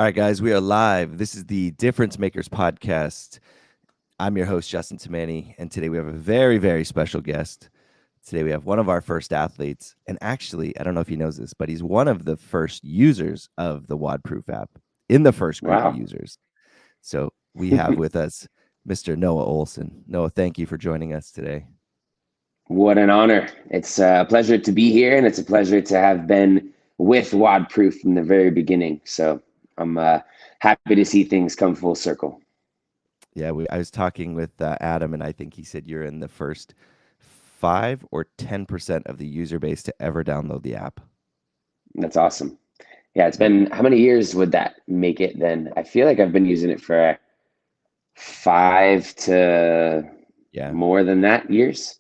All right, guys, we are live. This is the Difference Makers podcast. I'm your host, Justin Tamani, and today we have a very, very special guest. Today we have one of our first athletes, and actually, I don't know if he knows this, but he's one of the first users of the WODProof app in the first group of Wow. users. So we have with us Mr. Noah Ohlsen. Noah, thank you for joining us today. What an honor. It's a pleasure to be here, and it's a pleasure to have been with WODProof from the very beginning. So I'm happy to see things come full circle. Yeah, I was talking with Adam, and I think he said you're in the first 5 or 10% of the user base to ever download the app. That's awesome. Yeah, it's been, how many years would that make it then? I feel like I've been using it for 5 to more than that years.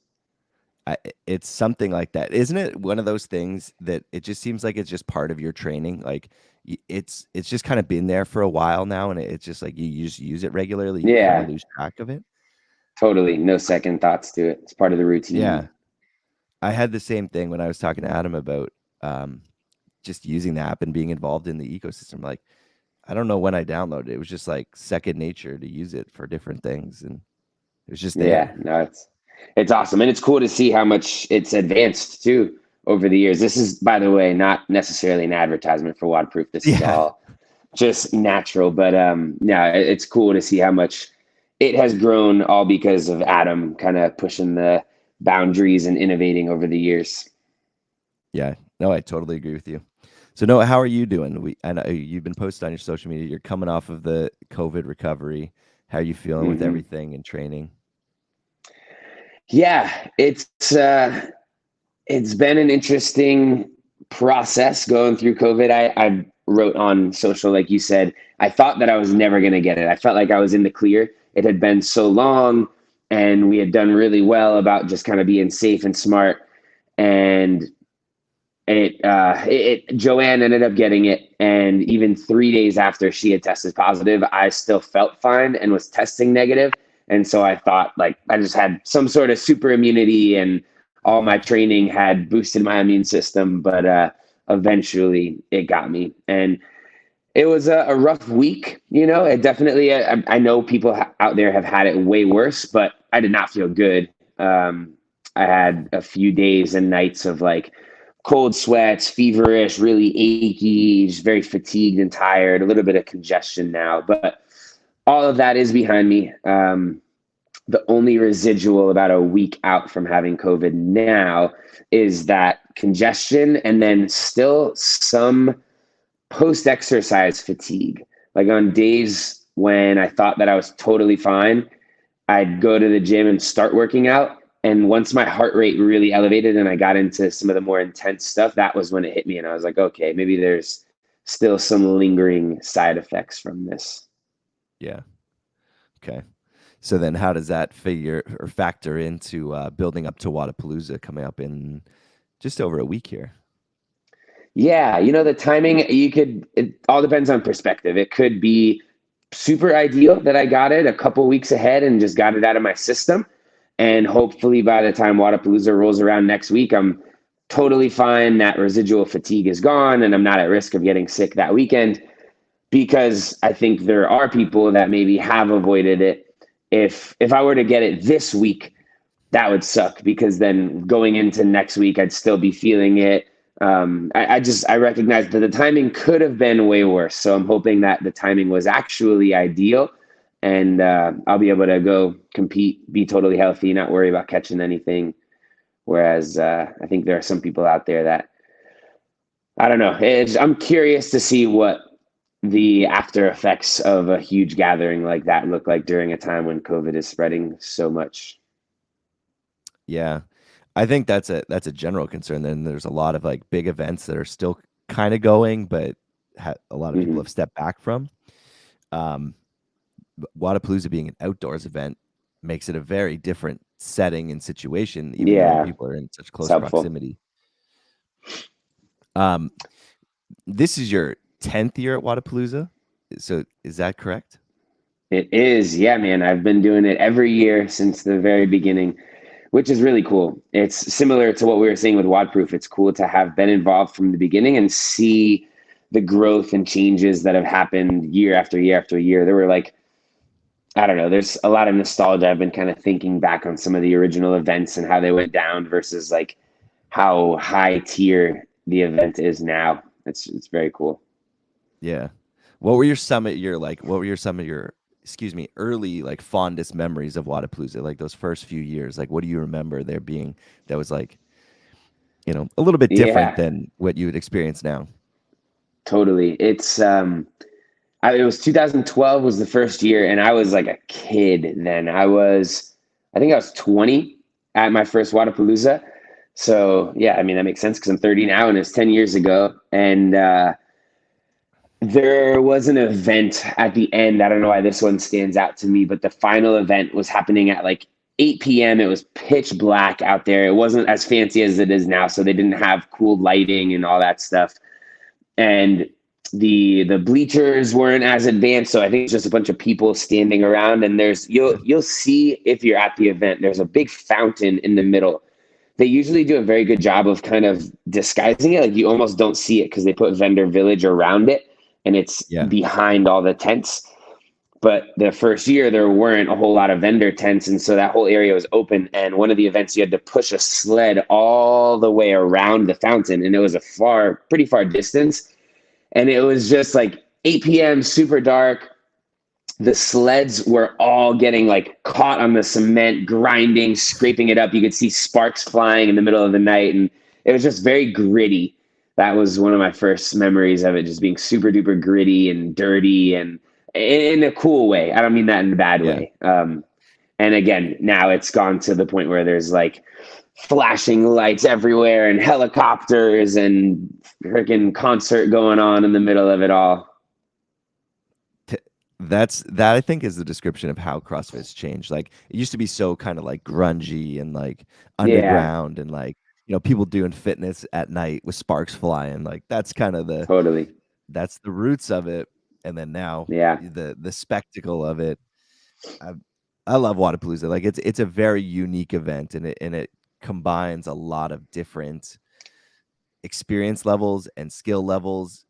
It's something like that. Isn't it one of those things that it just seems like it's just part of your training? Like it's just kind of been there for a while now, and it's just like you just use it regularly. You kind of lose track of it. Totally. No second thoughts to it. It's part of the routine. Yeah. I had the same thing when I was talking to Adam about just using the app and being involved in the ecosystem. Like, I don't know when I downloaded it. It was just like second nature to use it for different things. And it was just there. Yeah, no, it's awesome. And it's cool to see how much it's advanced too over the years. This is, by the way, not necessarily an advertisement for WODProof. This is all just natural. But yeah, it's cool to see how much it has grown, all because of Adam kind of pushing the boundaries and innovating over the years. Yeah, no, I totally agree with you. So Noah, how are you doing? I know you've been posting on your social media. You're coming off of the COVID recovery. How are you feeling with everything and training? Yeah, it's been an interesting process going through COVID. I wrote on social, like you said, I thought that I was never going to get it. I felt like I was in the clear. It had been so long, and we had done really well about just kind of being safe and smart. And Joanne ended up getting it. And even 3 days after she had tested positive, I still felt fine and was testing negative. And so I thought, like, I just had some sort of super immunity, and all my training had boosted my immune system. But eventually it got me. And it was a rough week. You know, it definitely, I know people out there have had it way worse, but I did not feel good. I had a few days and nights of like cold sweats, feverish, really achy, just very fatigued and tired, a little bit of congestion now, but all of that is behind me. The only residual about a week out from having COVID now is that congestion, and then still some post-exercise fatigue. Like on days when I thought that I was totally fine, I'd go to the gym and start working out. And once my heart rate really elevated and I got into some of the more intense stuff, that was when it hit me. And I was like, okay, maybe there's still some lingering side effects from this. Yeah. Okay. So then how does that factor into building up to Watapalooza coming up in just over a week here? Yeah, you know, the timing, it all depends on perspective. It could be super ideal that I got it a couple weeks ahead and just got it out of my system. And hopefully by the time Watapalooza rolls around next week, I'm totally fine. That residual fatigue is gone and I'm not at risk of getting sick that weekend, because I think there are people that maybe have avoided it. If I were to get it this week, that would suck, because then going into next week, I'd still be feeling it. I recognize that the timing could have been way worse. So I'm hoping that the timing was actually ideal, and I'll be able to go compete, be totally healthy, not worry about catching anything. Whereas I think there are some people out there that, I don't know. I'm curious to see what the after effects of a huge gathering like that look like during a time when COVID is spreading so much. Yeah. I think that's a general concern. Then there's a lot of like big events that are still kind of going, but a lot of people have stepped back from. Wataplooza being an outdoors event makes it a very different setting and situation, even though people are in such close proximity. This is your 10th year at Watapalooza. So is that correct? It is. Yeah, man. I've been doing it every year since the very beginning, which is really cool. It's similar to what we were saying with WODProof. It's cool to have been involved from the beginning and see the growth and changes that have happened year after year after year. There were like, I don't know, there's a lot of nostalgia. I've been kind of thinking back on some of the original events and how they went down versus like how high tier the event is now. It's very cool. Yeah. What were some of your, excuse me, early like fondest memories of Wataplooza? Like those first few years, like what do you remember there being that was like, a little bit different Yeah, than what you would experience now? totally. It was 2012 was the first year, and I was like a kid then. I think I was 20 at my first Watapalooza. So yeah, I mean, that makes sense because I'm 30 now and it's 10 years ago. And there was an event at the end. I don't know why this one stands out to me, but the final event was happening at like 8 p.m. It was pitch black out there. It wasn't as fancy as it is now, so they didn't have cool lighting and all that stuff. And the bleachers weren't as advanced, so I think it's just a bunch of people standing around. And you'll see if you're at the event, there's a big fountain in the middle. They usually do a very good job of kind of disguising it. Like you almost don't see it because they put vendor village around it and it's Yeah. behind all the tents. But the first year there weren't a whole lot of vendor tents, and so that whole area was open. And one of the events you had to push a sled all the way around the fountain, and it was a pretty far distance. And it was just like 8 p.m., super dark. The sleds were all getting like caught on the cement, grinding, scraping it up. You could see sparks flying in the middle of the night. And it was just very gritty. That was one of my first memories of it, just being super duper gritty and dirty and in a cool way. I don't mean that in a bad Yeah. way. And again, now it's gone to the point where there's like flashing lights everywhere and helicopters and freaking concert going on in the middle of it all. That I think is the description of how CrossFit's changed. Like it used to be so kind of like grungy and like Yeah, underground and like, people doing fitness at night with sparks flying. Like that's kind of totally. that's the roots of it. And then now Yeah. the spectacle of it. I, I love Watapalooza. Like it's a very unique event and it combines a lot of different experience levels and skill levels,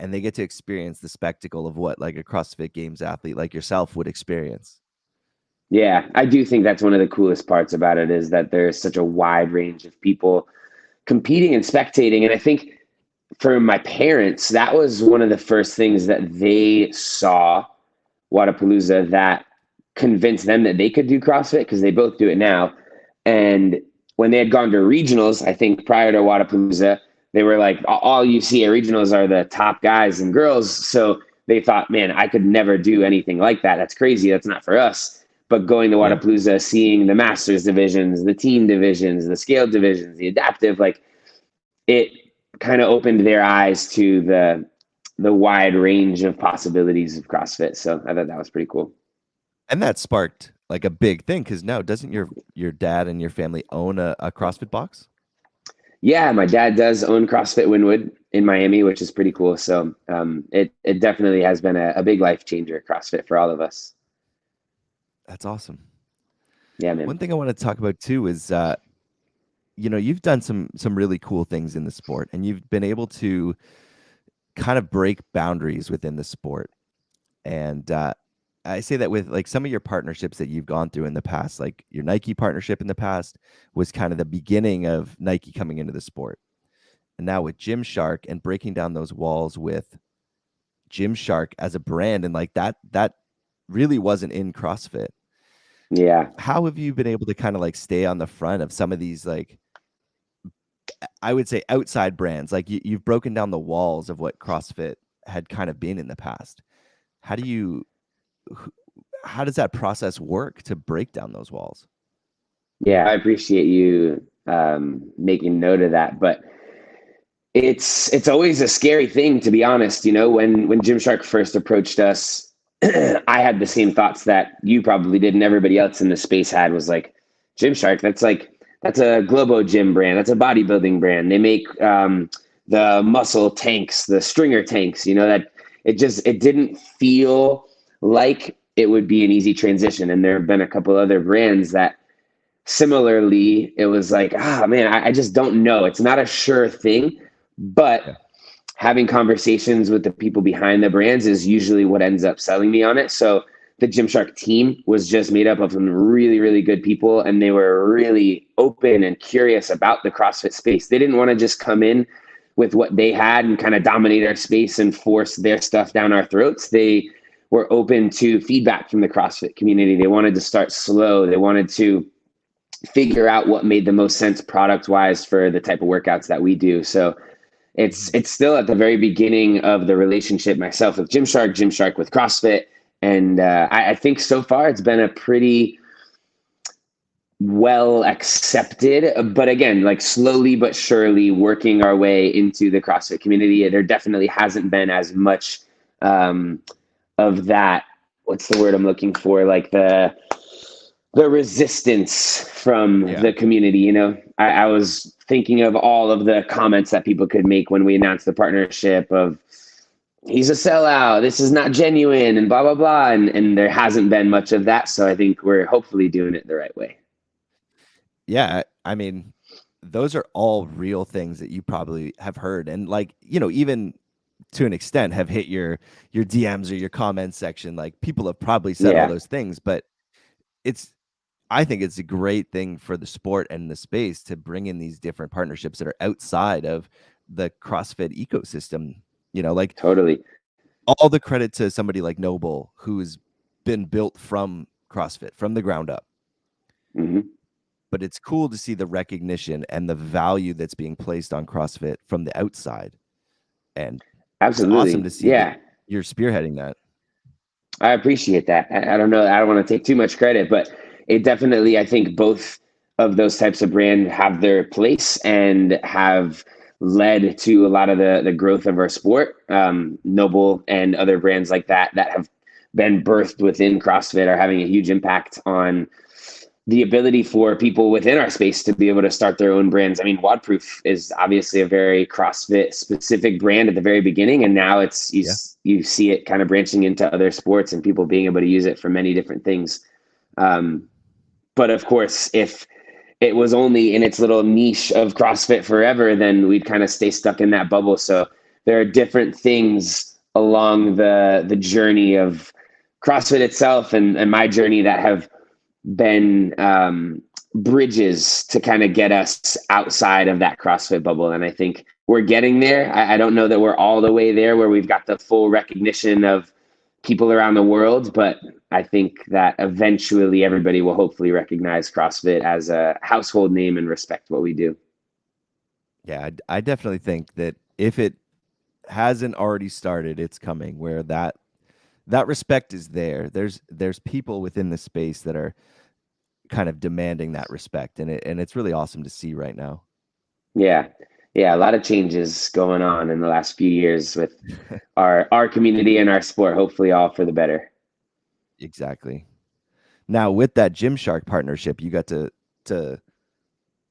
and they get to experience the spectacle of what like a CrossFit Games athlete like yourself would experience. Yeah. I do think that's one of the coolest parts about it is that there's such a wide range of people competing and spectating. And I think for my parents, that was one of the first things that they saw Watapalooza that convinced them that they could do CrossFit because they both do it now. And when they had gone to regionals, I think prior to Watapalooza, they were like, all you see at regionals are the top guys and girls. So they thought, man, I could never do anything like that. That's crazy. That's not for us. But going to Yeah. Watapalooza, seeing the masters divisions, the team divisions, the scaled divisions, the adaptive, like it kind of opened their eyes to the wide range of possibilities of CrossFit. So I thought that was pretty cool. And that sparked like a big thing because now doesn't your dad and your family own a CrossFit box? Yeah, my dad does own CrossFit Wynwood in Miami, which is pretty cool. So it definitely has been a big life changer, CrossFit, for all of us. That's awesome. Yeah, man. One thing I want to talk about too is you've done some really cool things in the sport and you've been able to kind of break boundaries within the sport. And I say that with like some of your partnerships that you've gone through in the past, like your Nike partnership in the past was kind of the beginning of Nike coming into the sport. And now with Gymshark and breaking down those walls with Gymshark as a brand and like that really wasn't in CrossFit. Yeah. How have you been able to kind of like stay on the front of some of these like I would say outside brands? Like you've broken down the walls of what CrossFit had kind of been in the past. How do you how does that process work to break down those walls? Yeah, I appreciate you making note of that. But it's always a scary thing, to be honest. When Gymshark first approached us, I had the same thoughts that you probably did and everybody else in the space had was like, Gymshark, that's a Globo Gym brand. That's a bodybuilding brand. They make the muscle tanks, the stringer tanks, that it didn't feel like it would be an easy transition. And there have been a couple other brands that similarly, it was like, man, I just don't know. It's not a sure thing. But Yeah. having conversations with the people behind the brands is usually what ends up selling me on it. So the Gymshark team was just made up of some really, really good people, and they were really open and curious about the CrossFit space. They didn't want to just come in with what they had and kind of dominate our space and force their stuff down our throats. They were open to feedback from the CrossFit community. They wanted to start slow. They wanted to figure out what made the most sense product wise for the type of workouts that we do. So it's still at the very beginning of the relationship, myself with Gymshark with CrossFit. And I think so far it's been a pretty well accepted, but again, like slowly but surely working our way into the CrossFit community. There definitely hasn't been as much of that. What's the word I'm looking for? Like the resistance from the community. You know, I was thinking of all of the comments that people could make when we announced the partnership of, he's a sellout, this is not genuine, and blah, blah, blah. And there hasn't been much of that. So I think we're hopefully doing it the right way. Yeah. I mean, those are all real things that you probably have heard. And like, you know, even to an extent have hit your DMs or your comments section. Like people have probably said all those things, but I think it's a great thing for the sport and the space to bring in these different partnerships that are outside of the CrossFit ecosystem. You know, like totally all the credit to somebody like Noble, who's been built from CrossFit from the ground up. Mm-hmm. But it's cool to see the recognition and the value that's being placed on CrossFit from the outside. And absolutely, it's awesome to see that you're spearheading that. I appreciate that. I don't know. I don't want to take too much credit, but it definitely, I think both of those types of brand have their place and have led to a lot of the growth of our sport. Noble and other brands like that have been birthed within CrossFit are having a huge impact on the ability for people within our space to be able to start their own brands. I mean, WODProof is obviously a very CrossFit specific brand at the very beginning. And now it's, you see it kind of branching into other sports and people being able to use it for many different things. But of course, if it was only in its little niche of CrossFit forever, then we'd kind of stay stuck in that bubble. So there are different things along the journey of CrossFit itself and my journey that have been bridges to kind of get us outside of that CrossFit bubble. And I think we're getting there. I don't know that we're all the way there where we've got the full recognition of people around the world, but I think that eventually everybody will hopefully recognize CrossFit as a household name and respect what we do. Yeah, I definitely think that if it hasn't already started, it's coming, where that respect is there. There's people within the space that are kind of demanding that respect, and it's really awesome to see right now. Yeah, a lot of changes going on in the last few years with our community and our sport, hopefully all for the better. Exactly. Now with that Gymshark partnership, you got to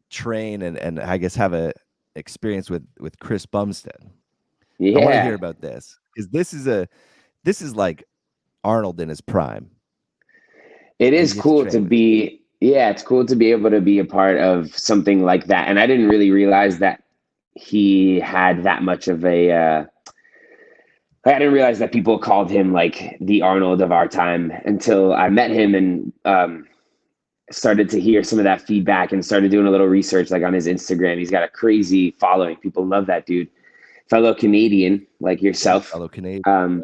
train and I guess have a experience with Chris Bumstead. Yeah. I want to hear about this, because this is like Arnold in his prime. It is cool to be, it's cool to be able to be a part of something like that. And I didn't really realize that he had that much of I didn't realize that people called him like the Arnold of our time until I met him and started to hear some of that feedback and started doing a little research like on his Instagram. He's got a crazy following. People love that dude. Fellow Canadian like yourself. Fellow Canadian.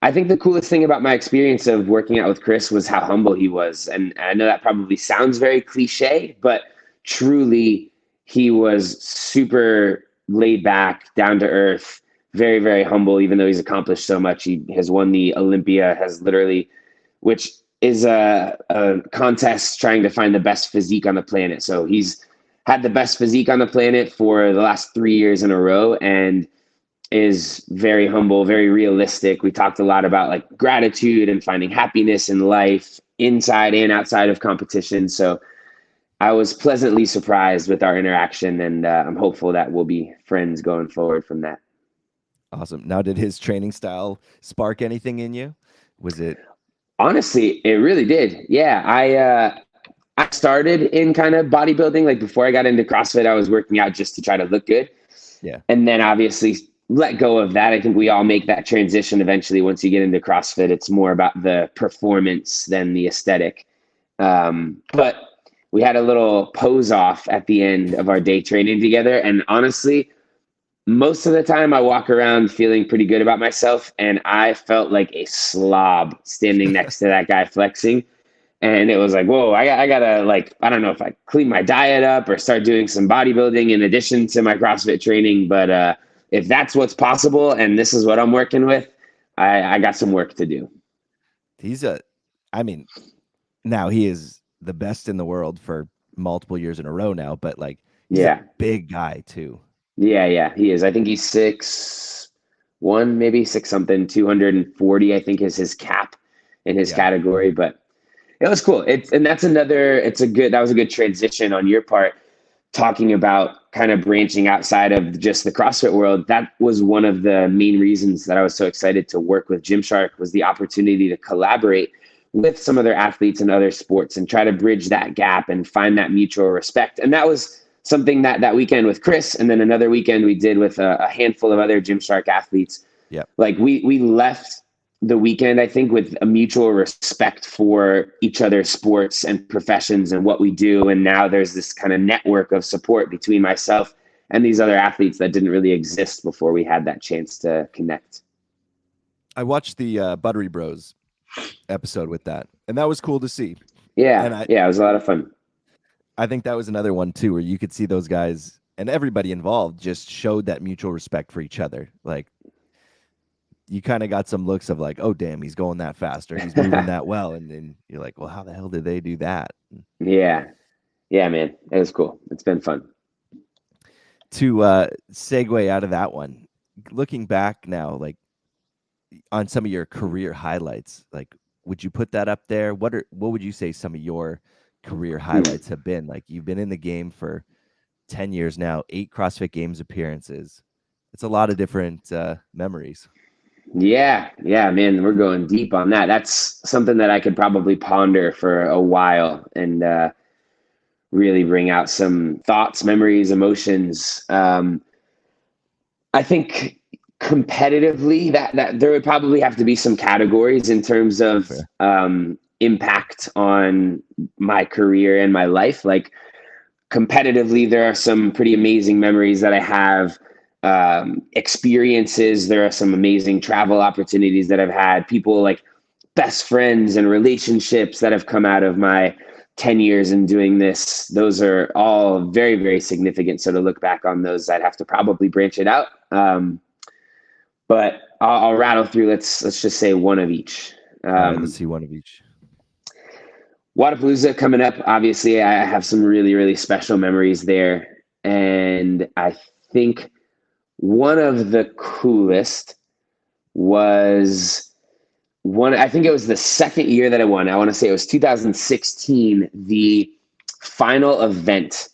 I think the coolest thing about my experience of working out with Chris was how humble he was. And I know that probably sounds very cliche, but truly he was super laid back, down to earth, very, very humble, even though he's accomplished so much. He has won the Olympia, has literally, which is a contest trying to find the best physique on the planet. So he's had the best physique on the planet for the last 3 years in a row and is very humble, very realistic. We talked a lot about like gratitude and finding happiness in life inside and outside of competition. So I was pleasantly surprised with our interaction, and I'm hopeful that we'll be friends going forward from that. Awesome. Now, did his training style spark anything in you? Was it? Honestly, it really did. Yeah. I started in kind of bodybuilding. Like before I got into CrossFit, I was working out just to try to look good. Yeah. And then obviously let go of that. I think we all make that transition eventually. Once you get into CrossFit, it's more about the performance than the aesthetic. But we had a little pose off at the end of our day training together. And honestly, most of the time I walk around feeling pretty good about myself. And I felt like a slob standing next to that guy flexing. And it was like, whoa, I gotta, like, I don't know if I clean my diet up or start doing some bodybuilding in addition to my CrossFit training. But if that's what's possible and this is what I'm working with, I got some work to do. Now he is the best in the world for multiple years in a row now, but like, he's Yeah. a big guy too. Yeah, he is. I think he's 6'1", maybe 6 something, 240, I think is his cap in his category. But it was cool. That was a good transition on your part, talking about kind of branching outside of just the CrossFit world. That was one of the main reasons that I was so excited to work with Gymshark, was the opportunity to collaborate with some other athletes in other sports and try to bridge that gap and find that mutual respect. And that was something that weekend with Chris, and then another weekend we did with a handful of other Gymshark athletes. Yeah. Like we left the weekend, I think, with a mutual respect for each other's sports and professions and what we do. And now there's this kind of network of support between myself and these other athletes that didn't really exist before we had that chance to connect. I watched the Buttery Bros episode with that, and that was cool to see. Yeah, it was a lot of fun. I think that was another one too, where you could see those guys and everybody involved just showed that mutual respect for each other. Like, you kind of got some looks of like, oh, damn, he's going that fast or he's moving that well. And then you're like, well, how the hell did they do that? Yeah, man, it was cool. It's been fun. To segue out of that one, looking back now, like on some of your career highlights, like, would you put that up there? What would you say some of your career highlights have been? Like, you've been in the game for 10 years now, 8 CrossFit Games appearances. It's a lot of different memories. Yeah, man, we're going deep on that. That's something that I could probably ponder for a while and really bring out some thoughts, memories, emotions. I think competitively that there would probably have to be some categories in terms of impact on my career and my life. Like, competitively, there are some pretty amazing memories that I have. Experiences, there are some amazing travel opportunities that I've had, people like best friends and relationships that have come out of my 10 years in doing this. Those are all very, very significant. So to look back on those, I'd have to probably branch it out. But I'll rattle through. Let's just say one of each. All right, let's see one of each. Wataplooza coming up. Obviously, I have some really, really special memories there. And I think one of the coolest was I think it was the second year that I won. I want to say it was 2016. The final event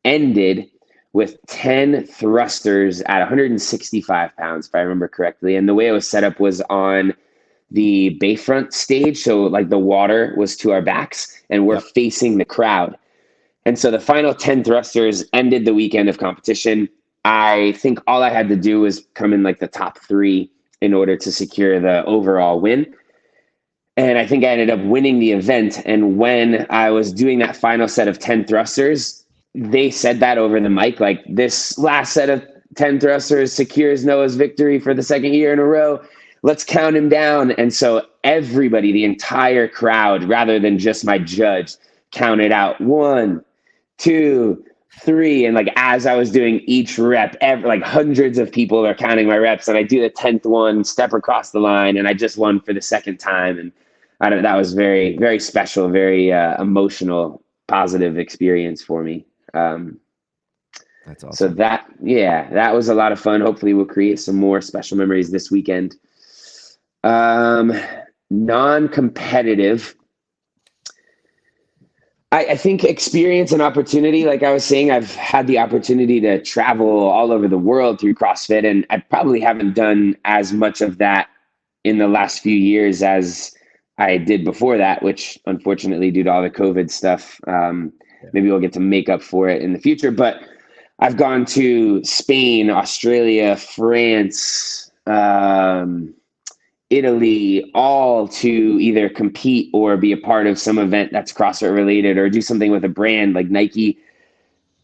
ended with 10 thrusters at 165 pounds, if I remember correctly. And the way it was set up was on the bayfront stage. So like the water was to our backs and we're facing the crowd. And so the final 10 thrusters ended the weekend of competition. I think all I had to do was come in like the top 3 in order to secure the overall win. And I think I ended up winning the event. And when I was doing that final set of 10 thrusters, they said that over the mic, like, this last set of 10 thrusters secures Noah's victory for the second year in a row. Let's count him down. And so everybody, the entire crowd, rather than just my judge, counted out 1, 2, 3. And like, as I was doing each rep, like hundreds of people are counting my reps, and I do the 10th one, step across the line, and I just won for the second time. And that was very, very special, very emotional, positive experience for me. That's awesome. So that was a lot of fun. Hopefully we'll create some more special memories this weekend. Non-competitive, I think experience and opportunity. Like I was saying, I've had the opportunity to travel all over the world through CrossFit, and I probably haven't done as much of that in the last few years as I did before that, which unfortunately, due to all the COVID stuff, maybe we'll get to make up for it in the future. But I've gone to Spain, Australia, France, Italy, all to either compete or be a part of some event that's CrossFit related or do something with a brand. Like Nike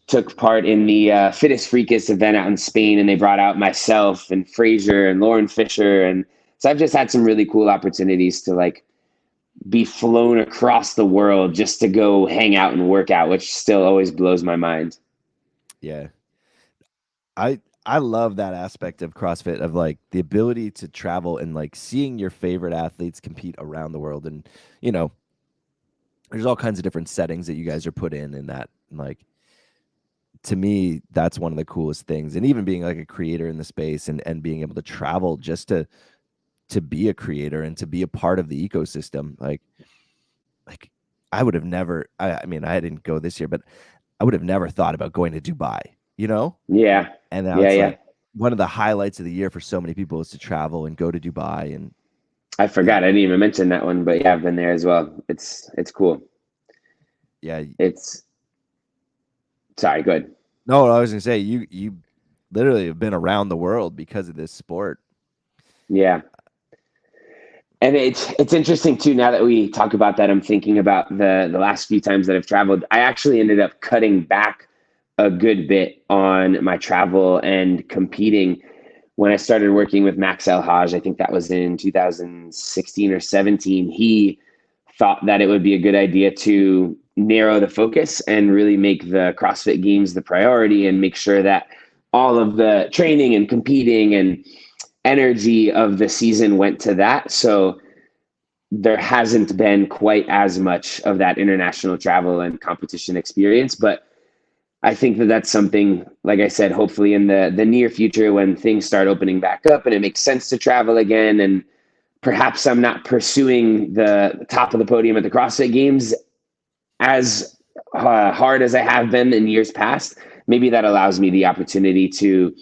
took part in the Fittest Freakest event out in Spain, and they brought out myself and Fraser and Lauren Fisher. And so I've just had some really cool opportunities to like be flown across the world just to go hang out and work out, which still always blows my mind. Yeah. I love that aspect of CrossFit, of like the ability to travel and like seeing your favorite athletes compete around the world. And, you know, there's all kinds of different settings that you guys are put in that. And like, to me, that's one of the coolest things. And even being like a creator in the space and being able to travel just to be a creator and to be a part of the ecosystem. Like I would have never, I mean, I didn't go this year, but I would have never thought about going to Dubai, you know? Yeah. And now Yeah. it's Yeah. like one of the highlights of the year for so many people is to travel and go to Dubai. And I forgot. I didn't even mention that one, but yeah, I've been there as well. It's cool. yeah, Sorry, good. no, I was gonna say you literally have been around the world because of this sport. Yeah. And it's interesting too, now that we talk about that, I'm thinking about the last few times that I've traveled. I actually ended up cutting back a good bit on my travel and competing when I started working with Max El-Haj. I think that was in 2016 or 17. He thought that it would be a good idea to narrow the focus and really make the CrossFit Games the priority and make sure that all of the training and competing and energy of the season went to that. So there hasn't been quite as much of that international travel and competition experience, but I think that that's something, like I said, hopefully in the near future when things start opening back up and it makes sense to travel again, and perhaps I'm not pursuing the top of the podium at the CrossFit Games as hard as I have been in years past. Maybe that allows me the opportunity to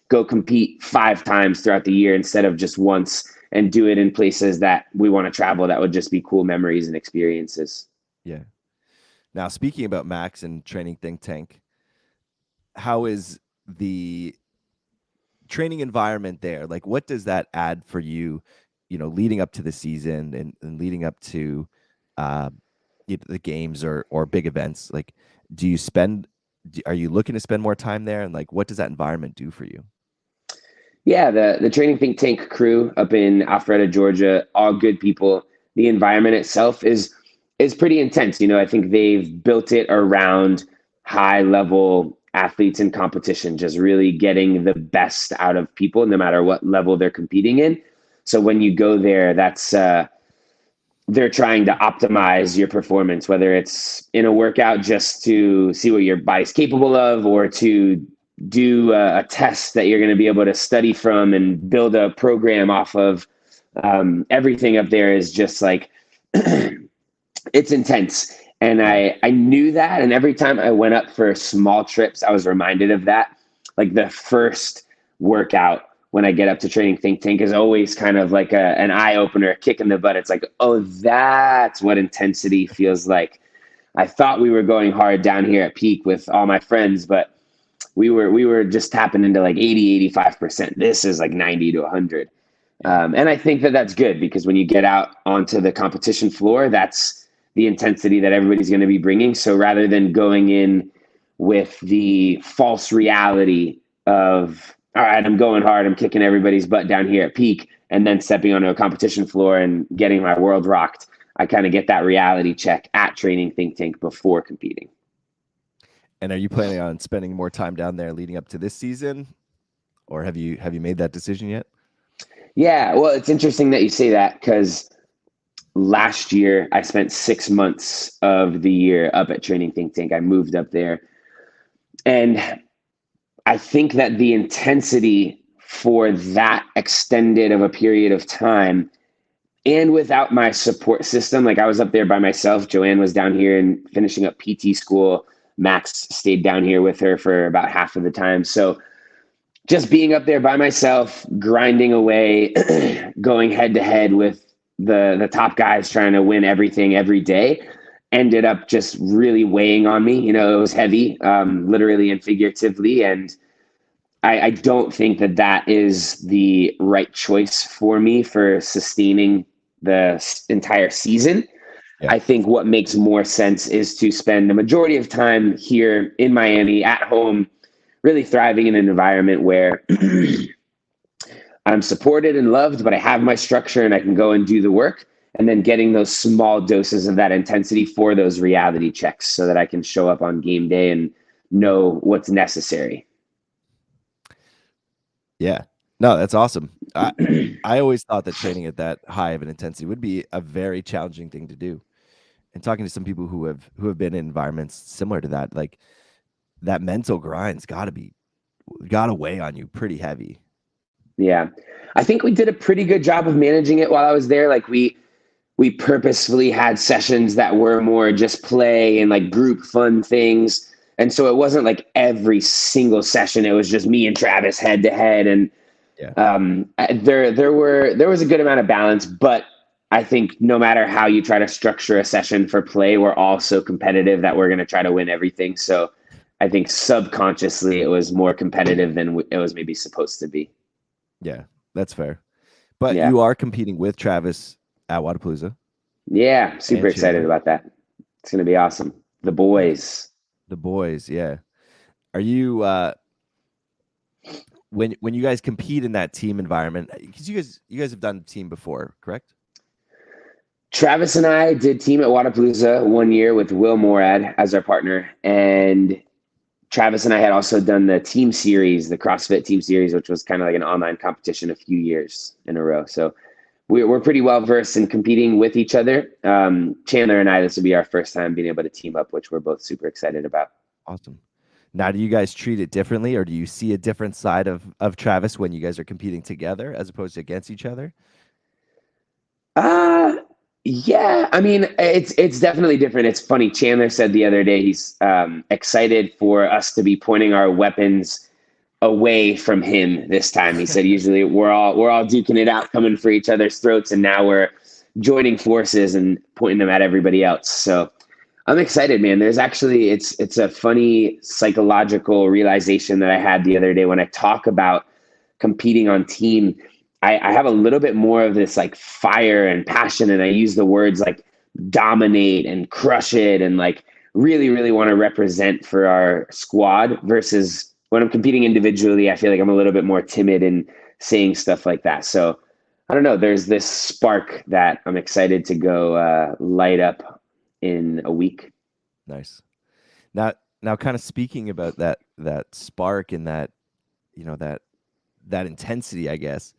go compete 5 times throughout the year instead of just once, and do it in places that we want to travel that would just be cool memories and experiences. Yeah. Now, speaking about Max and training Think Tank, how is the training environment there? Like, what does that add for you, you know, leading up to the season and leading up to the games or big events? Like, do you spend, are you looking to spend more time there? And like, what does that environment do for you? Yeah, the Training Think Tank crew up in Alpharetta, Georgia, all good people. The environment itself is pretty intense. You know, I think they've built it around high level athletes in competition, just really getting the best out of people, no matter what level they're competing in. So when you go there, that's they're trying to optimize your performance, whether it's in a workout just to see what your body's capable of, or to do a test that you're going to be able to study from and build a program off of. Everything up there is just like, it's intense. And I knew that. And every time I went up for small trips, I was reminded of that. Like the first workout when I get up to Training Think Tank is always kind of like an eye opener, a kick in the butt. It's like, oh, that's what intensity feels like. I thought we were going hard down here at Peak with all my friends, but we were just tapping into like 80-85%. This is like 90 to 100. And I think that that's good, because when you get out onto the competition floor, that's the intensity that everybody's going to be bringing. So rather than going in with the false reality of, all right, I'm going hard, I'm kicking everybody's butt down here at Peak, and then stepping onto a competition floor and getting my world rocked, I kind of get that reality check at Training Think Tank before competing. And are you planning on spending more time down there leading up to this season, or have you made that decision yet? Yeah, well, it's interesting that you say that, because last year I spent 6 months of the year up at Training Think Tank. I moved up there, and I think that the intensity for that extended of a period of time, and without my support system, like I was up there by myself. Joanne was down here and finishing up PT school. Max stayed down here with her for about half of the time. So just being up there by myself, grinding away, going head to head with the top guys, trying to win everything every day. ended up just really weighing on me. It was heavy, literally and figuratively. And I don't think that is the right choice for me for sustaining the entire season. Yeah. I think what makes more sense is to spend the majority of time here in Miami at home, really thriving in an environment where I'm supported and loved, but I have my structure and I can go and do the work, and then getting those small doses of that intensity for those reality checks so that I can show up on game day and know what's necessary. Yeah. No, that's awesome. I always thought that training at that high of an intensity would be a very challenging thing to do. And talking to some people who have been in environments similar to that, like that mental grind's got to weigh on you pretty heavy. Yeah. I think we did a pretty good job of managing it while I was there. Like we purposefully had sessions that were more just play and like group fun things. And so it wasn't like every single session. It was just me and Travis head to head. And there was a good amount of balance, but I think no matter how you try to structure a session for play, we're all so competitive that we're going to try to win everything. So I think subconsciously it was more competitive than it was maybe supposed to be. Yeah, that's fair. But Yeah. you are competing with Travis at Wataplooza. Yeah, super excited about that. It's going to be awesome. The boys. The boys, yeah. Are you when you guys compete in that team environment, because you guys have done team before, correct? Travis and I did team at Watapalooza 1 year with Will Morad as our partner, and Travis and I had also done the team series, the CrossFit team series, which was kind of like an online competition a few years in a row. So we're pretty well versed in competing with each other. Chandler and I, this will be our first time being able to team up, which we're both super excited about. Awesome. Now, do you guys treat it differently, or do you see a different side of Travis when you guys are competing together as opposed to against each other? Yeah, I mean, it's definitely different. It's funny. Chandler said the other day he's excited for us to be pointing our weapons away from him this time. He said usually we're all duking it out, coming for each other's throats, and now we're joining forces and pointing them at everybody else. So I'm excited, man. There's actually it's a funny psychological realization that I had the other day when I talk about competing on team. I have a little bit more of this like fire and passion, and I use the words like dominate and crush it and like really, really want to represent for our squad, versus when I'm competing individually, I feel like I'm a little bit more timid in saying stuff like that. So I don't know, there's this spark that I'm excited to go light up in a week. Nice. Now kind of speaking about that spark and that, that intensity, I guess,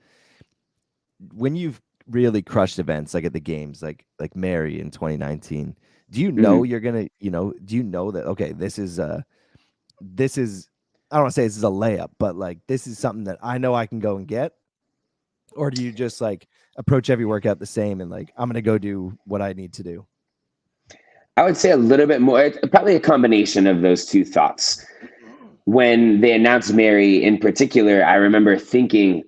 when you've really crushed events like at the games, like Mary in 2019, do you know you're gonna, do you know that, okay, this is I don't want to say this is a layup, but like this is something that I know I can go and get? Or do you just like approach every workout the same and like, I'm gonna go do what I need to do? I would say a little bit more, probably a combination of those two thoughts. When they announced Mary in particular, I remember thinking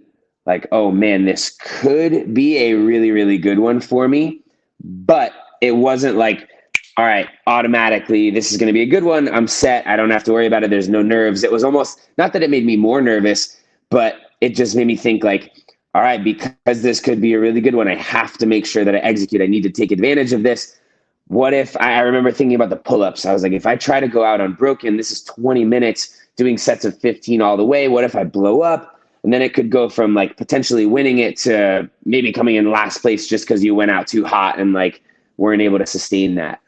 like, oh man, this could be a really, really good one for me. But it wasn't like, all right, automatically, this is going to be a good one. I'm set. I don't have to worry about it. There's no nerves. It was almost not that it made me more nervous, but it just made me think like, all right, because this could be a really good one, I have to make sure that I execute. I need to take advantage of this. What if I remember thinking about the pull-ups? I was like, if I try to go out unbroken, this is 20 minutes doing sets of 15 all the way. What if I blow up? And then it could go from like potentially winning it to maybe coming in last place just because you went out too hot and like weren't able to sustain that.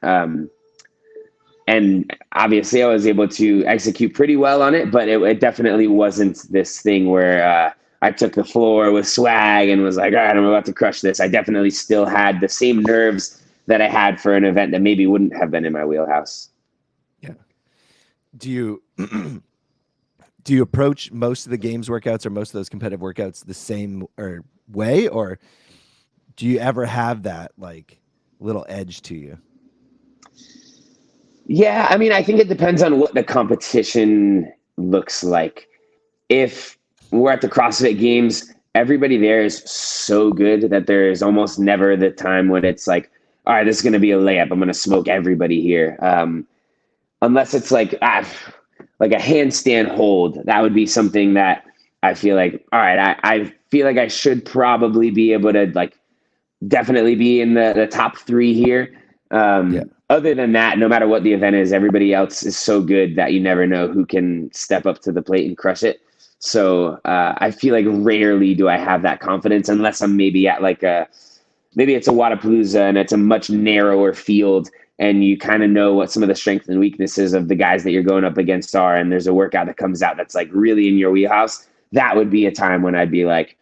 And obviously I was able to execute pretty well on it, but it definitely wasn't this thing where I took the floor with swag and was like, all right, I'm about to crush this. I definitely still had the same nerves that I had for an event that maybe wouldn't have been in my wheelhouse. Yeah. Do you do you approach most of the games workouts or most of those competitive workouts the same way, or do you ever have that like little edge to you? Yeah, I mean, I think it depends on what the competition looks like. If we're at the CrossFit Games, everybody there is so good that there is almost never the time when it's like, all right, this is going to be a layup. I'm going to smoke everybody here. Unless it's like a handstand hold, that would be something that I feel like, all right, I feel like I should probably be able to like definitely be in the top 3 here. Yeah. Other than that, no matter what the event is, everybody else is so good that you never know who can step up to the plate and crush it. So I feel like rarely do I have that confidence unless I'm maybe at maybe it's a Watapalooza and it's a much narrower field and you kind of know what some of the strengths and weaknesses of the guys that you're going up against are. And there's a workout that comes out that's like really in your wheelhouse. That would be a time when I'd be like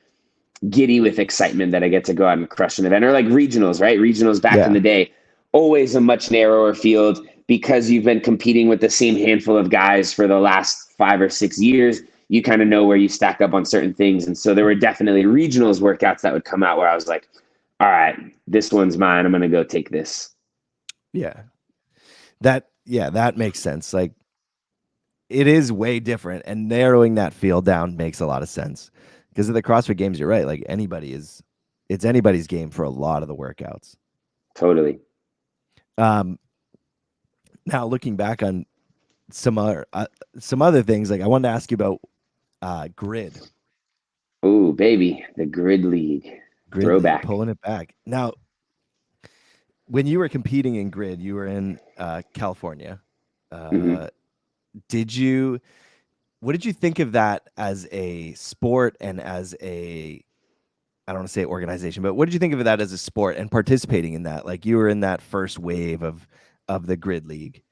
giddy with excitement that I get to go out and crush an event, or like regionals, right? Regionals back in the day, always a much narrower field because you've been competing with the same handful of guys for the last 5 or 6 years. You kind of know where you stack up on certain things. And so there were definitely regionals workouts that would come out where I was like, all right, this one's mine. I'm going to go take this. Yeah. That makes sense. Like it is way different, and narrowing that field down makes a lot of sense because of the CrossFit Games. You're right. Like it's anybody's game for a lot of the workouts. Totally. Now looking back on some other things, like I wanted to ask you about grid. Oh, baby, the grid league. Throwback. Pulling it back. Now, when you were competing in grid, you were in California. What did you think of that as a sport and as a, I don't want to say organization, but what did you think of that as a sport and participating in that? Like you were in that first wave of the grid league.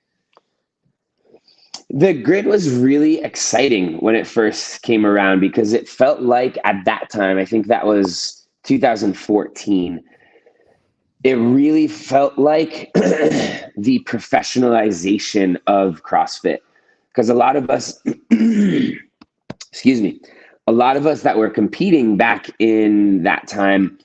The grid was really exciting when it first came around because it felt like at that time, I think that was 2014, it really felt like the professionalization of CrossFit. Because a lot of us, excuse me, a lot of us that were competing back in that time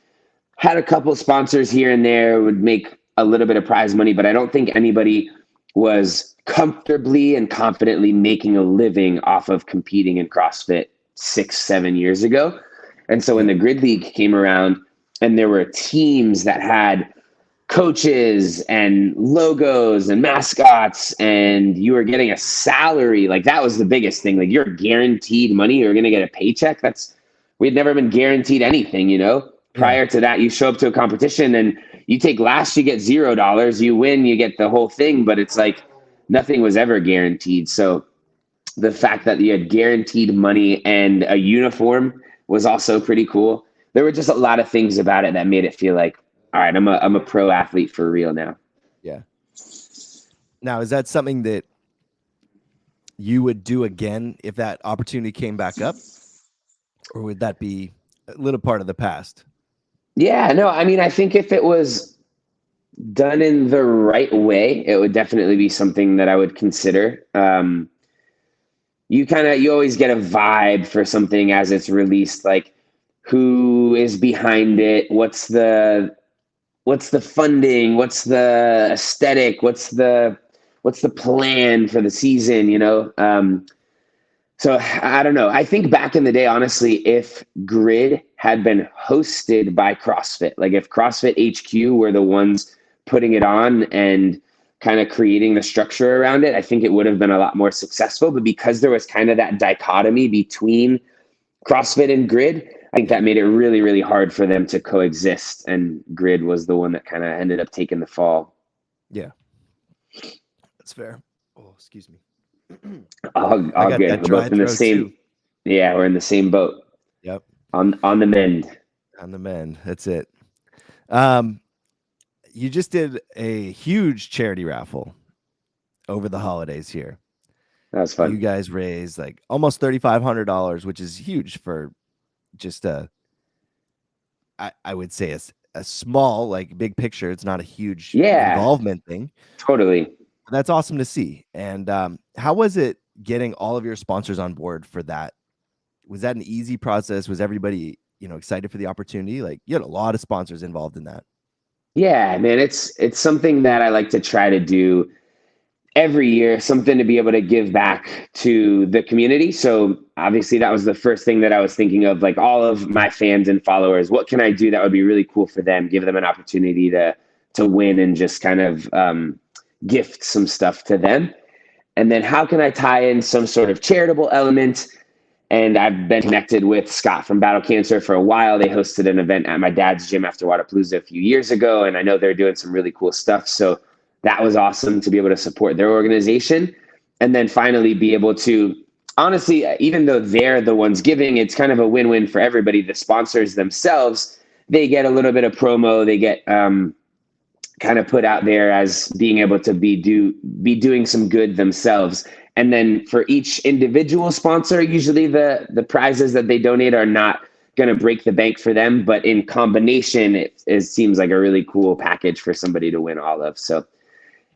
had a couple sponsors here and there, would make a little bit of prize money, but I don't think anybody was comfortably and confidently making a living off of competing in CrossFit 6-7 years ago. And so when the grid league came around and there were teams that had coaches and logos and mascots and you were getting a salary, like that was the biggest thing. Like you're guaranteed money, you're going to get a paycheck. We'd never been guaranteed anything, Prior to that, you show up to a competition and you take last, you get $0. You win, you get the whole thing, but it's like nothing was ever guaranteed. So the fact that you had guaranteed money and a uniform was also pretty cool. There were just a lot of things about it that made it feel like, all right, I'm a pro athlete for real now. Yeah. Now, is that something that you would do again if that opportunity came back up? Or would that be a little part of the past? Yeah, no, I mean, I think if it was done in the right way, it would definitely be something that I would consider. You always get a vibe for something as it's released, like who is behind it, what's the funding, what's the aesthetic, what's the plan for the season, So I don't know. I think back in the day, honestly, if grid had been hosted by CrossFit, like if CrossFit HQ were the ones putting it on and kind of creating the structure around it, I think it would have been a lot more successful. But because there was kind of that dichotomy between CrossFit and grid, I think that made it really, really hard for them to coexist. And grid was the one that kind of ended up taking the fall. Yeah, that's fair. Oh, excuse me. All good. We're both in the same. Too. Yeah, we're in the same boat. Yep. On the mend. On the mend. That's it. You just did a huge charity raffle over the holidays here. That was fun. You guys raised like almost $3,500, which is huge for just I would say a small, like big picture. It's not a huge involvement thing. Totally. That's awesome to see. And how was it getting all of your sponsors on board for that? Was that an easy process? Was everybody, excited for the opportunity? Like you had a lot of sponsors involved in that. Yeah, man, it's something that I like to try to do every year, something to be able to give back to the community. So obviously that was the first thing that I was thinking of, like all of my fans and followers, what can I do that would be really cool for them? Give them an opportunity to to win and just kind of gift some stuff to them. And then how can I tie in some sort of charitable element? And I've been connected with Scott from Battle Cancer for a while. They hosted an event at my dad's gym after Watapalooza a few years ago, and I know they're doing some really cool stuff. So that was awesome to be able to support their organization. And then finally be able to, honestly, even though they're the ones giving, it's kind of a win-win for everybody. The sponsors themselves, they get a little bit of promo. They get kind of put out there as being able to be doing some good themselves. And then for each individual sponsor, usually the prizes that they donate are not going to break the bank for them, but in combination, it seems like a really cool package for somebody to win all of. So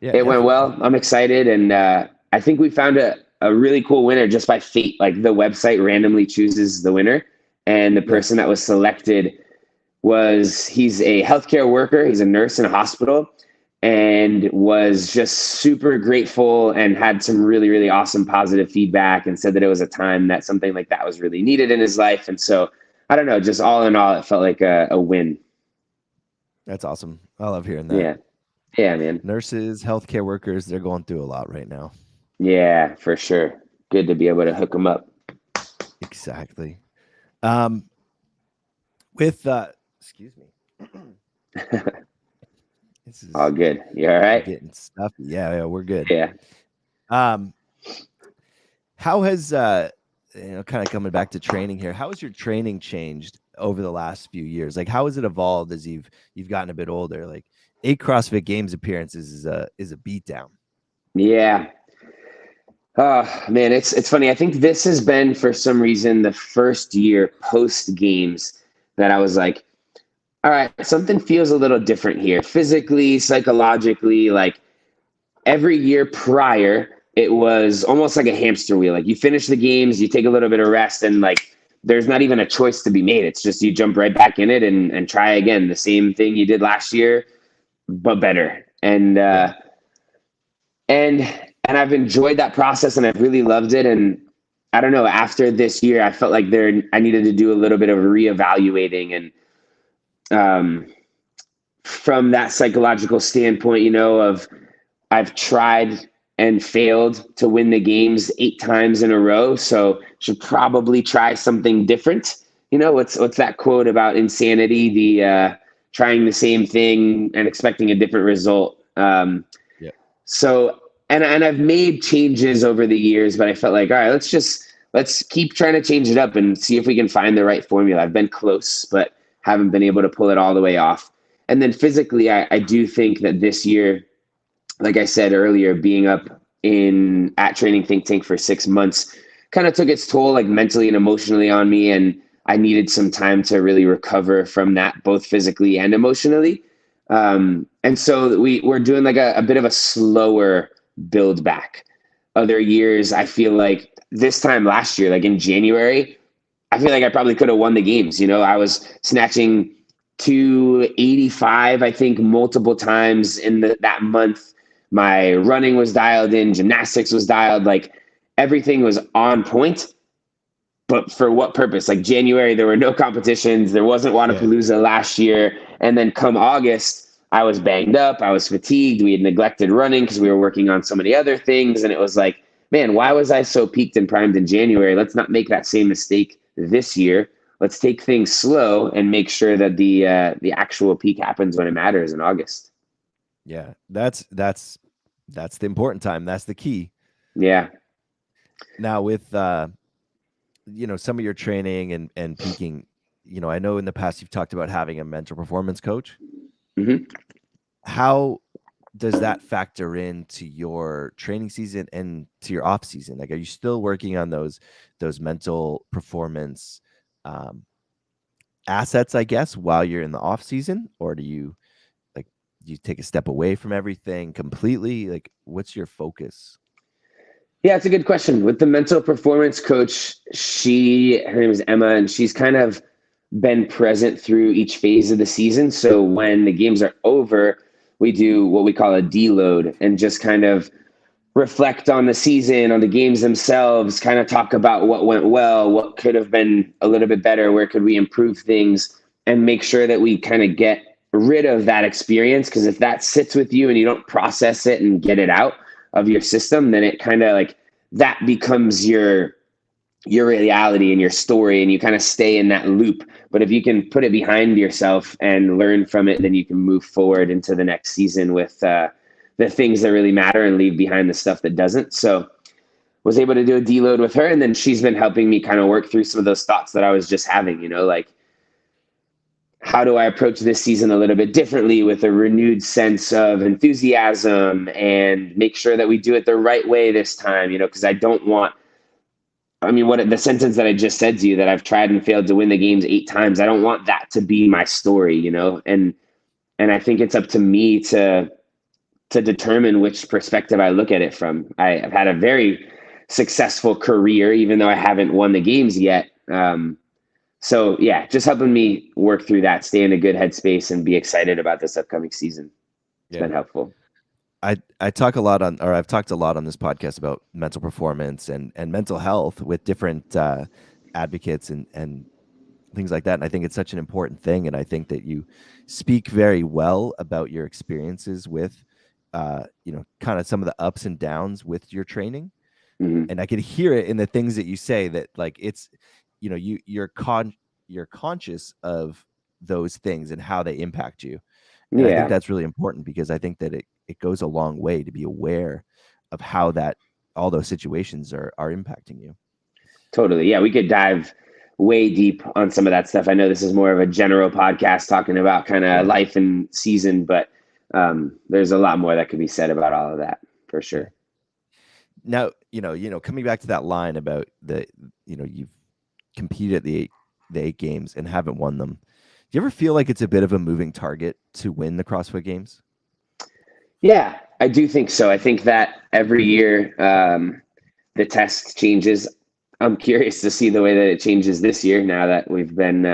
yeah, it went well. I'm excited. And I think we found a really cool winner just by fate. Like the website randomly chooses the winner, and the person that was selected he's a healthcare worker. He's a nurse in a hospital, and was just super grateful and had some really, really awesome positive feedback, and said that it was a time that something like that was really needed in his life. And so I don't know, just all in all, it felt like a win. That's awesome. I love hearing that. Yeah, man. Nurses, healthcare workers, they're going through a lot right now. Yeah, for sure. Good to be able to hook them up. Exactly. Excuse me. This is all good. You all right? Getting stuff. Yeah, we're good. Yeah. How has kind of coming back to training here, how has your training changed over the last few years? Like, how has it evolved as you've gotten a bit older? Like 8 CrossFit Games appearances is a beatdown. Yeah. Oh man, it's funny. I think this has been, for some reason, the first year post games that I was like, all right, something feels a little different here, physically, psychologically. Like every year prior, it was almost like a hamster wheel. Like you finish the games, you take a little bit of rest, and like there's not even a choice to be made. It's just you jump right back in it and try again. The same thing you did last year, but better. And I've enjoyed that process, and I've really loved it. And I don't know, after this year, I felt like I needed to do a little bit of reevaluating, and from that psychological standpoint, of I've tried and failed to win the games 8 times in a row, so should probably try something different. What's that quote about insanity? The trying the same thing and expecting a different result. So, and I've made changes over the years, but I felt like, all right, let's keep trying to change it up and see if we can find the right formula. I've been close, but haven't been able to pull it all the way off. And then physically, I do think that this year, like I said earlier, being up at Training Think Tank for 6 months kind of took its toll, like mentally and emotionally on me. And I needed some time to really recover from that, both physically and emotionally. And so we're doing like a bit of a slower build back. Other years, I feel like this time last year, like in January, I feel like I probably could have won the games. I was snatching 285, I think, multiple times in that month. My running was dialed in, gymnastics was dialed, like everything was on point. But for what purpose? Like January, there were no competitions. There wasn't Watapalooza last year. And then come August, I was banged up. I was fatigued. We had neglected running because we were working on so many other things. And it was like, man, why was I so peaked and primed in January? Let's not make that same mistake this year. Let's take things slow and make sure that the actual peak happens when it matters in August. Yeah, that's the important time. That's the key. Yeah. Now with some of your training and peaking, I know in the past you've talked about having a mental performance coach. Mm-hmm. How does that factor into your training season and to your off season? Like, are you still working on those mental performance assets, I guess, while you're in the off season, or do you take a step away from everything completely? Like, what's your focus? Yeah, it's a good question. With the mental performance coach, her name is Emma, and she's kind of been present through each phase of the season. So when the games are over, we do what we call a deload and just kind of reflect on the season, on the games themselves, kind of talk about what went well, what could have been a little bit better, where could we improve things, and make sure that we kind of get rid of that experience, because if that sits with you and you don't process it and get it out of your system, then it kind of like that becomes your reality and your story, and you kind of stay in that loop. But if you can put it behind yourself and learn from it, then you can move forward into the next season with the things that really matter and leave behind the stuff that doesn't. So was able to do a deload with her, and then she's been helping me kind of work through some of those thoughts that I was just having, like, how do I approach this season a little bit differently with a renewed sense of enthusiasm, and make sure that we do it the right way this time, because I don't want, what the sentence that I just said to you, that I've tried and failed to win the games 8 times, I don't want that to be my story, and I think it's up to me to determine which perspective I look at it from. I've had a very successful career, even though I haven't won the games yet. So yeah, just helping me work through that, stay in a good headspace, and be excited about this upcoming season. It's been helpful. I've talked a lot on this podcast about mental performance and mental health with different advocates and things like that. And I think it's such an important thing. And I think that you speak very well about your experiences with, kind of some of the ups and downs with your training. Mm-hmm. And I could hear it in the things that you say, that like it's, you're conscious of those things and how they impact you. And I think that's really important, because I think that it goes a long way to be aware of how all those situations are impacting you. Totally. Yeah, we could dive way deep on some of that stuff. I know this is more of a general podcast talking about kind of life and season, but there's a lot more that could be said about all of that for sure. Now, coming back to that line about you've competed at the 8 games and haven't won them. Do you ever feel like it's a bit of a moving target to win the CrossFit Games? Yeah, I do think so. I think that every year the test changes. I'm curious to see the way that it changes this year, now that we've been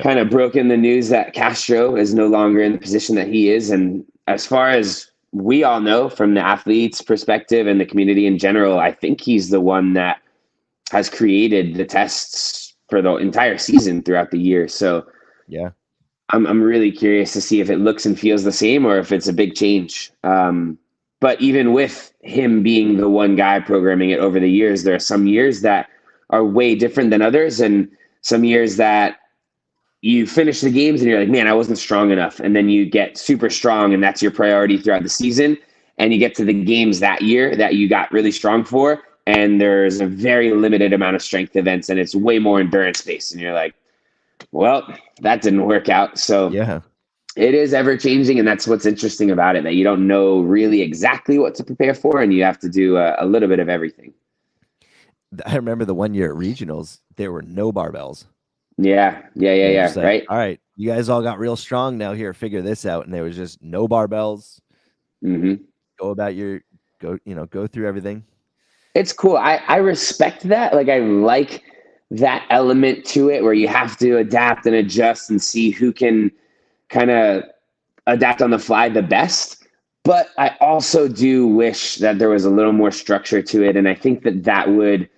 kind of broken the news that Castro is no longer in the position that he is. And as far as we all know from the athletes' perspective and the community in general, I think he's the one that has created the tests for the entire season throughout the year. So yeah, I'm really curious to see if it looks and feels the same, or if it's a big change. But even with him being the one guy programming it over the years, there are some years that are way different than others, and some years that you finish the games and you're like, man, I wasn't strong enough. And then you get super strong, and that's your priority throughout the season. And you get to the games that year that you got really strong for, and there's a very limited amount of strength events, and it's way more endurance based. And you're like, well, that didn't work out. So yeah, it is ever changing. And that's what's interesting about it, that you don't know really exactly what to prepare for, and you have to do a little bit of everything. I remember the one year at regionals, there were no barbells. Yeah. Like, right. All right, you guys all got real strong now. Here, figure this out. And there was just no barbells. Mm-hmm. Go through everything. It's cool. I respect that. Like, I like that element to it, where you have to adapt and adjust and see who can kind of adapt on the fly the best. But I also do wish that there was a little more structure to it. And I think that would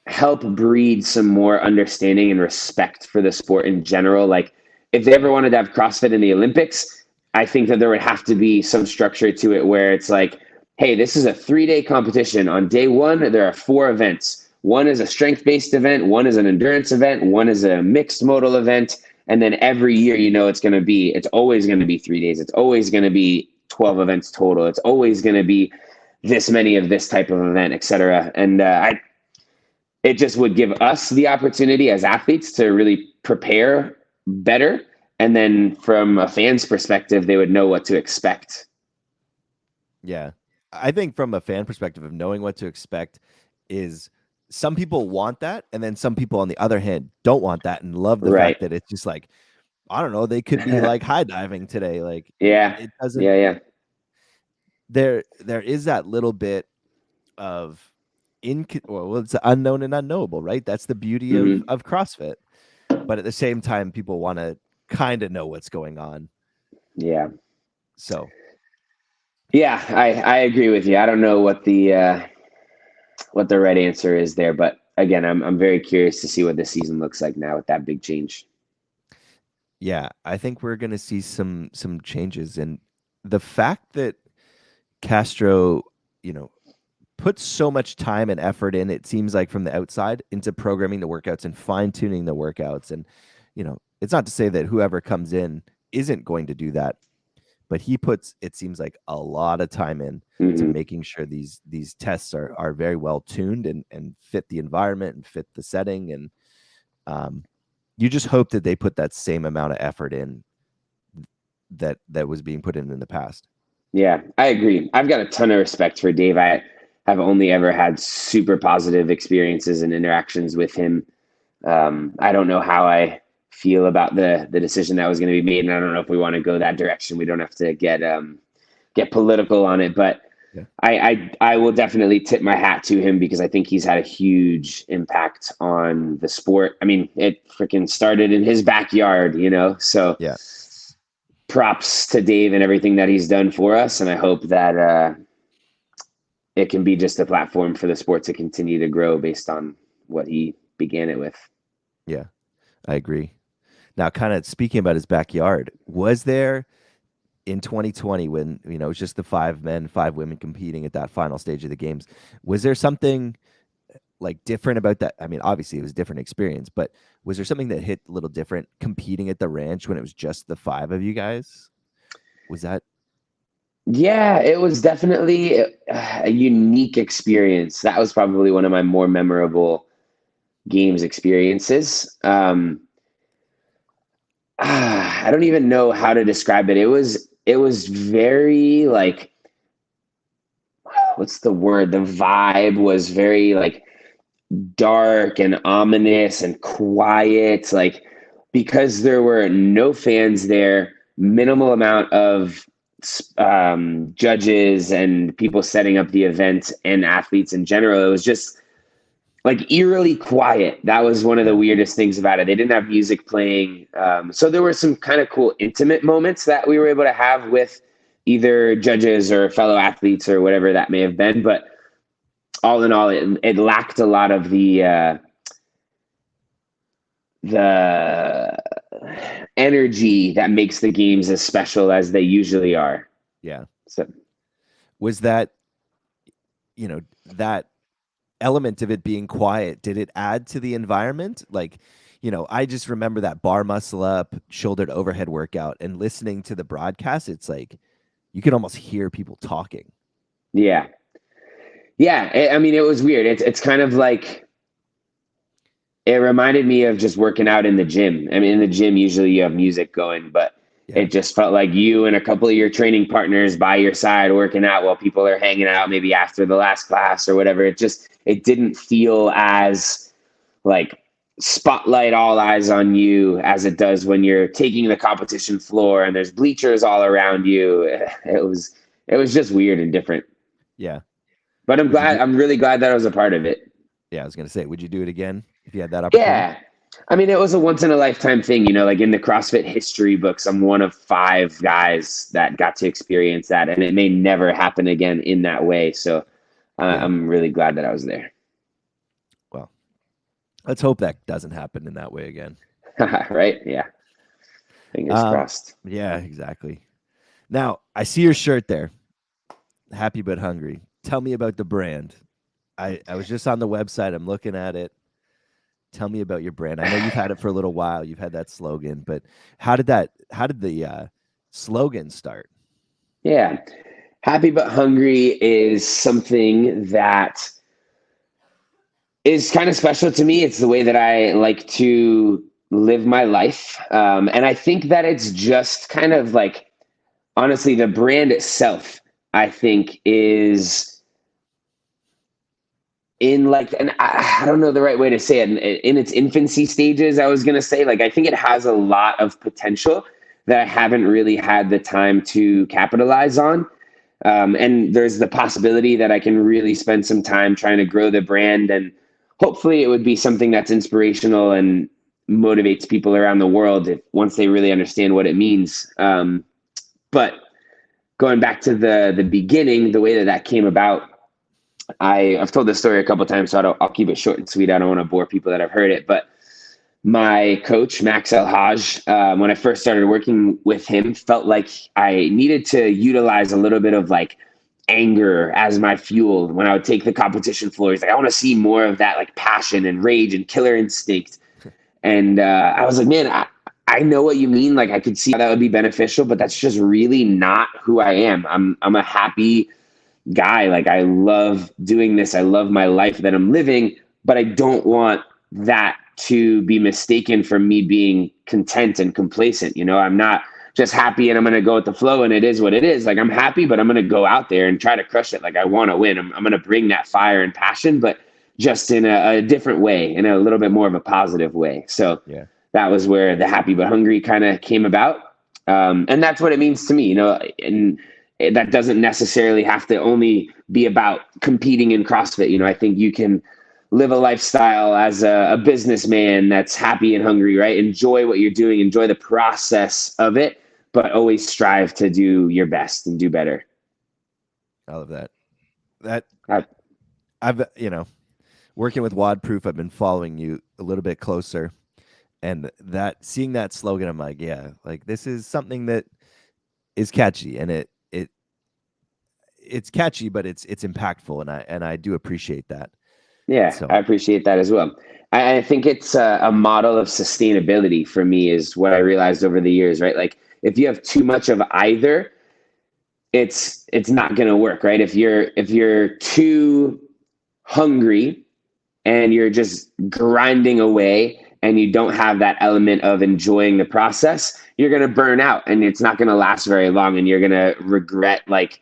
help breed some more understanding and respect for the sport in general. Like, if they ever wanted to have CrossFit in the Olympics, I think that there would have to be some structure to it, where it's like, hey, this is a 3-day competition. On day 1, there are 4 events. One is a strength-based event, one is an endurance event, one is a mixed modal event. And then every year, it's always going to be 3 days. It's always going to be 12 events total. It's always going to be this many of this type of event, et cetera. And it just would give us the opportunity as athletes to really prepare better. And then from a fan's perspective, they would know what to expect. Yeah. I think from a fan perspective of knowing what to expect is, some people want that. And then some people, on the other hand, don't want that and love the fact that it's just like, I don't know, they could be like high diving today. Like, it doesn't. Yeah. There is that little bit of it's unknown and unknowable, right? That's the beauty of CrossFit. But at the same time, people want to kind of know what's going on. Yeah. So. Yeah, I agree with you. I don't know what the right answer is there, but again, I'm very curious to see what the season looks like now with that big change. Yeah, I think we're going to see some changes, and the fact that Castro, you know, puts so much time and effort in, it seems like from the outside, into programming the workouts and fine tuning the workouts. And, it's not to say that whoever comes in isn't going to do that, but he puts, it seems like, a lot of time in to Hmm. making sure these tests are very well tuned and fit the environment and fit the setting. And you just hope that they put that same amount of effort in that was being put in the past. Yeah, I agree. I've got a ton of respect for Dave. I have only ever had super positive experiences and interactions with him. I don't know how I feel about the decision that was going to be made, and I don't know if we want to go that direction. We don't have to get political on it, but Yeah. I will definitely tip my hat to him because I think he's had a huge impact on the sport. I mean, it freaking started in his backyard, So Yeah. props to Dave and everything that he's done for us, and I hope that it can be just a platform for the sport to continue to grow based on what he began it with. Yeah, I agree. Now, kind of speaking about his backyard, was there in 2020 when, it was just the 5 men, 5 women competing at that final stage of the games, was there something like different about that? I mean, obviously it was a different experience, but was there something that hit a little different competing at the ranch when it was just the 5 of you guys? Was that? Yeah, it was definitely a unique experience. That was probably one of my more memorable games experiences. I don't even know how to describe it. It was very like, what's the word? The vibe was very like dark and ominous and quiet, like because there were no fans there, minimal amount of judges and people setting up the event and athletes in general. It was just like eerily quiet. That was one of the Yeah. weirdest things about it. They didn't have music playing. So there were some kind of cool intimate moments that we were able to have with either judges or fellow athletes or whatever that may have been. But all in all, it lacked a lot of the energy that makes the games as special as they usually are. Yeah. So Was that element of it being quiet, did it add to the environment? Like, I just remember that bar muscle up, shoulder to overhead workout, and listening to the broadcast, it's like you could almost hear people talking. yeah, yeah. I mean, it was weird. It's kind of like it reminded me of just working out in the gym. I mean, in the gym, usually you have music going, but Yeah. it just felt like you and a couple of your training partners by your side working out while people are hanging out, maybe after the last class or whatever. It didn't feel as like spotlight, all eyes on you as it does when you're taking the competition floor and there's bleachers all around you. It was just weird and different. Yeah. But Would you do I'm really glad that I was a part of it. Yeah, I was gonna say, would you do it again if you had that opportunity? Yeah. I mean, it was a once in a lifetime thing, like in the CrossFit history books, I'm one of 5 guys that got to experience that, and it may never happen again in that way. So Yeah. I'm really glad that I was there. Well, let's hope that doesn't happen in that way again. Right? Yeah. Fingers crossed. Yeah, exactly. Now, I see your shirt there. Happy but hungry. Tell me about the brand. I was just on the website. I'm looking at it. Tell me about your brand. I know you've had it for a little while. You've had that slogan, but how did the slogan start? Yeah. Happy but hungry is something that is kind of special to me. It's the way that I like to live my life. And I think that it's just kind of like, honestly, the brand itself, I think, is in like, and I don't know the right way to say it, in its infancy stages. I was going to say, like, I think it has a lot of potential that I haven't really had the time to capitalize on. And there's the possibility that I can really spend some time trying to grow the brand, and hopefully it would be something that's inspirational and motivates people around the world once they really understand what it means. But going back to the beginning, the way that came about, I've told this story a couple of times, so I'll keep it short and sweet. I don't want to bore people that have heard it, but my coach, Max El Haj, when I first started working with him, felt like I needed to utilize a little bit of like anger as my fuel when I would take the competition floor. He's like, I want to see more of that like passion and rage and killer instinct. And I was like, man, I know what you mean. Like I could see how that would be beneficial, but that's just really not who I am. I'm a happy guy. Like I love doing this. I love my life that I'm living, but I don't want that to be mistaken for me being content and complacent. I'm not just happy and I'm going to go with the flow and it is what it is. Like I'm happy, but I'm going to go out there and try to crush it. Like I want to win. I'm going to bring that fire and passion, but just in a different way, in a little bit more of a positive way. So Yeah. that was where the happy but hungry kind of came about. And that's what it means to me, and that doesn't necessarily have to only be about competing in CrossFit. I think you can live a lifestyle as a businessman that's happy and hungry, right? Enjoy what you're doing, enjoy the process of it, but always strive to do your best and do better. I love that. I, I've working with WODProof, I've been following you a little bit closer, and seeing that slogan, I'm like, yeah, like this is something that is catchy, and it's catchy, but it's impactful, and I do appreciate that. Yeah, So I appreciate that as well. I think it's a model of sustainability for me is what I realized over the years, right? Like if you have too much of either, it's not going to work, right? If you're too hungry and you're just grinding away and you don't have that element of enjoying the process, you're going to burn out and it's not going to last very long, and you're going to regret like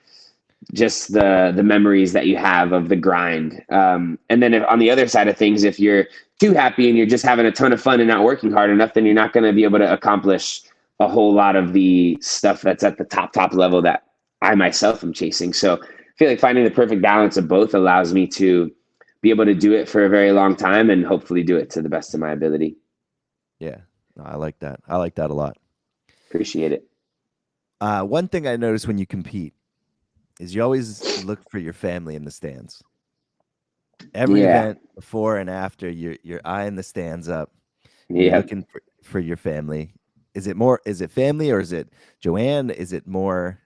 just the memories that you have of the grind. And then on the other side of things, if you're too happy and you're just having a ton of fun and not working hard enough, then you're not going to be able to accomplish a whole lot of the stuff that's at the top level that I myself am chasing. So I feel like finding the perfect balance of both allows me to be able to do it for a very long time and hopefully do it to the best of my ability. yeah, no, I like that. I like that a lot. Appreciate it. One thing I notice when you compete is you always look for your family in the stands. Every event before and after, you're eyeing the stands up. You're looking for your family. Is it family, or is it Joanne? Is it more?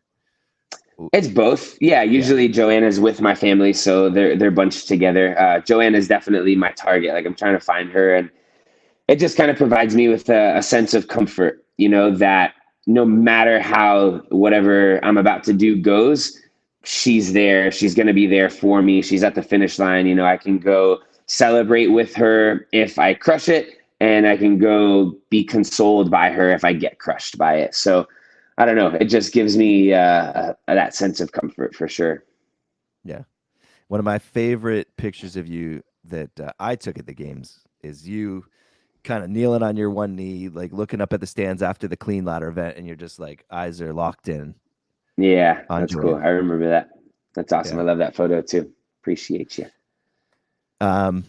It's both. Yeah, usually Joanna's with my family, so they're bunched together. Joanne is definitely my target. Like I'm trying to find her, and it just kind of provides me with a sense of comfort, that no matter how whatever I'm about to do goes, she's there. She's going to be there for me. She's at the finish line. I can go celebrate with her if I crush it, and I can go be consoled by her if I get crushed by it. So I don't know. It just gives me that sense of comfort for sure. Yeah. One of my favorite pictures of you that I took at the games is you kind of kneeling on your one knee, like looking up at the stands after the clean ladder event, and you're just like eyes are locked in. Yeah, that's Joanne. Cool. I remember that. That's awesome. Yeah. I love that photo too. Appreciate you. On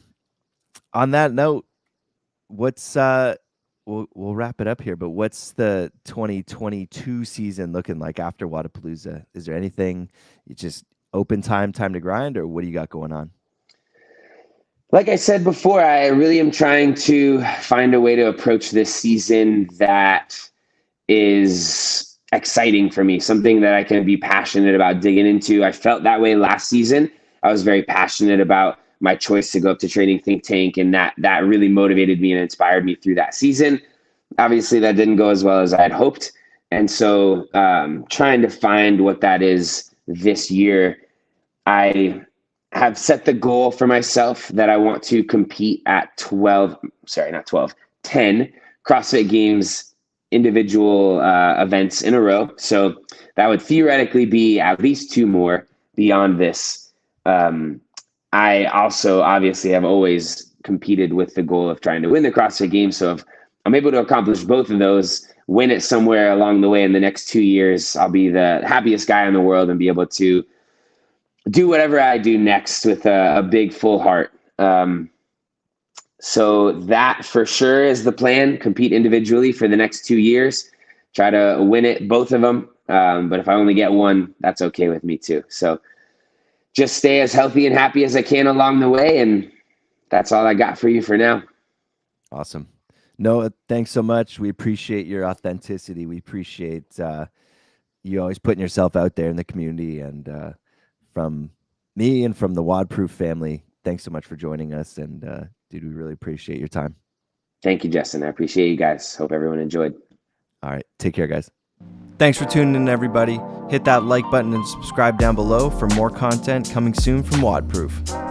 that note, what's we'll wrap it up here, but what's the 2022 season looking like after Watapalooza? Is there anything you just open time to grind, or what do you got going on? Like I said before, I really am trying to find a way to approach this season that is exciting for me, something that I can be passionate about digging into. I felt that way last season. I was very passionate about my choice to go up to Training Think Tank, and that really motivated me and inspired me through that season. Obviously, that didn't go as well as I had hoped. And so trying to find what that is this year, I have set the goal for myself that I want to compete at 10 CrossFit Games individual events in a row. So that would theoretically be at least 2 more beyond this. I also obviously have always competed with the goal of trying to win the CrossFit Games. So if I'm able to accomplish both of those, win it somewhere along the way in the next 2 years, I'll be the happiest guy in the world and be able to do whatever I do next with a big full heart. So that for sure is the plan. Compete individually for the next 2 years, try to win it, both of them. But if I only get one, that's okay with me too. So just stay as healthy and happy as I can along the way. And that's all I got for you for now. Awesome. Noah, thanks so much. We appreciate your authenticity. We appreciate you always putting yourself out there in the community. And from me and from the WODProof family, thanks so much for joining us. And dude, we really appreciate your time. Thank you, Justin. I appreciate you guys. Hope everyone enjoyed. All right. Take care, guys. Thanks for tuning in, everybody. Hit that like button and subscribe down below for more content coming soon from WODProof.